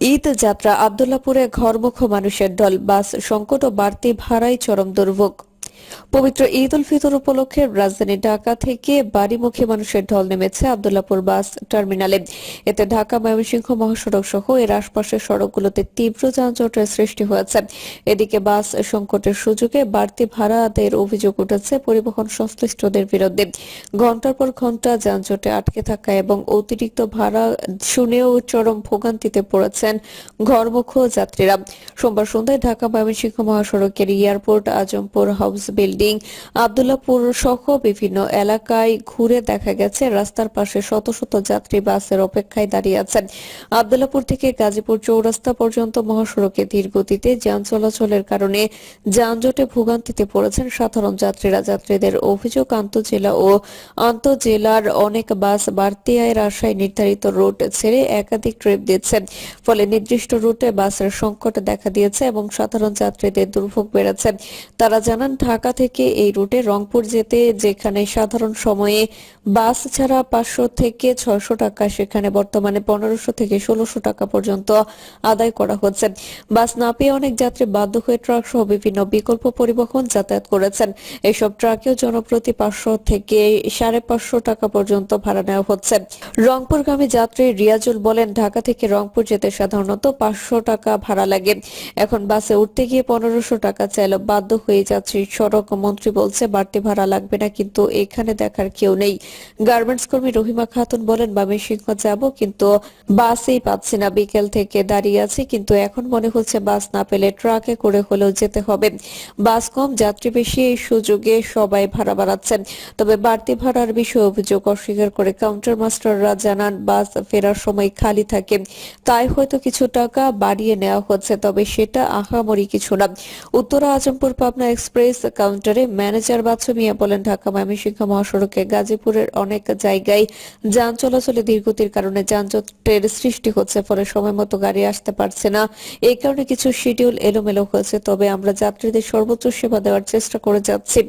ঈদ যাত্রা আব্দুল্লাহপুরে ঘরমুখ মানুষের ঢল, বাস সংকট ও বাড়তি ভাড়ায় চরম দুর্ভোগ। পবিত্র ঈদ উল ফিতর উপলক্ষে রাজধানী ঢাকা থেকে বাড়িমুখী মানুষের ঢল নেমেছে আব্দুল্লাহপুর বাস টার্মিনালে। এতে ঢাকা ময়মনসিংহ মহাসড়ক সহ এর আশপাশের সড়কগুলোতে তীব্র যানজটের সৃষ্টি হয়েছে। এদিকে বাস সংকটের সুযোগে বাড়তি ভাড়া আদায়ের অভিযোগ উঠেছে পরিবহন সংশ্লিষ্টদের বিরুদ্ধে। ঘণ্টার পর ঘণ্টা যানজটে আটকে থাকা এবং অতিরিক্ত ভাড়া শুনেও চরম ভোগান্তিতে পড়েছেন ঘরমুখ যাত্রীরা। সোমবার সন্ধ্যায় ঢাকা ময়মনসিংহ মহাসড়কের airport, Azampur house building, Abdullahpur সহ বিভিন্ন এলাকায় ঘুরে দেখা গেছে রাস্তার পাশে শত শত যাত্রী বাসের অপেক্ষায় দাঁড়িয়ে আছেন। আব্দুল্লাহপুর থেকে গাজীপুর চৌরাস্তা পর্যন্ত মহাসড়কে ধীর গতিতে যান চলাচলের কারণে যানজটে ভোগান্তিতে পড়েছেন সাধারণ যাত্রীরা। যাত্রীদের অভিযোগ, আন্তঃজেলা ও আন্তঃজেলার অনেক বাস বাড়তি আয়ের আশায় নির্ধারিত রুট ছেড়ে একাধিক ট্রিপ দিচ্ছে। ফলে নির্দিষ্ট রুটে বাসের সংকট দেখা দিয়েছে এবং সাধারণ যাত্রীদের দুর্ভোগ বেড়েছে। তারা জানান, ঢাকা থেকে এই রুটে রংপুর যেতে যেখানে সাধারণ সময়ে বাস ছাড়া 500 থেকে 600 টাকা, সেখানে বর্তমানে 1500 থেকে 1600 টাকা পর্যন্ত আদায় করা হচ্ছে। বাস না পেয়ে অনেক যাত্রী বাধ্য হয়ে ট্রাক সহ বিভিন্ন বিকল্প পরিবহন যাতায়াত করেছেন। এসব ট্রাকেও জনপ্রতি 500 থেকে 550 টাকা পর্যন্ত ভাড়া নেওয়া হচ্ছে। রংপুরগামী যাত্রী রিয়াজুল বলেন, ঢাকা থেকে রংপুর যেতে সাধারণত 500 টাকা ভাড়া লাগে, এখন বাসে উঠতে গিয়ে 1500 টাকা চাইলে বাধ্য হয়ে যাচ্ছি। সড়ক মন্ত্রী বলছে বাড়তি ভাড়া লাগবে না, কিন্তু এখানে দেখার কেউ নেই। গার্মেন্টস কর্মী রহিমা খাতুন বলেন, ময়মনসিংহ যাব কিন্তু বাসেই পাচ্ছি না, বিকেল থেকে দাঁড়িয়ে আছি, কিন্তু এখন মনে হচ্ছে বাস না পেলে ট্রাকে করে হলেও যেতে হবে। বাস কম, যাত্রী বেশি, এই সুযোগে সবাই ভাড়া বাড়াচ্ছেন। তবে বাড়তি ভাড়ার বিষয়ে অভিযোগ অস্বীকার করে কাউন্টার মাস্টাররা জানান, বাস ফেরার সময় খালি থাকে, তাই হয়তো কিছু টাকা বাড়িয়ে নেওয়া হচ্ছে, তবে সেটা আহামরি কিছু না। উত্তরা আজমপুর পাবনা এক্সপ্রেস কাউন্টারে ম্যানেজার বাচ্চু মিয়া বলেন, ঢাকা ময়মনসিংহ মহাসড়কে গাজীপুরের অনেক জায়গায় যান চলাচলে ধীরগতির কারণে যানজটের সৃষ্টি হচ্ছে, ফলে সময় মতো গাড়ি আসতে পারছে না। এই কারণে কিছু শিডিউল এলোমেলো হয়েছে, তবে আমরা যাত্রীদের সর্বোচ্চ সেবা দেওয়ার চেষ্টা করে যাচ্ছি।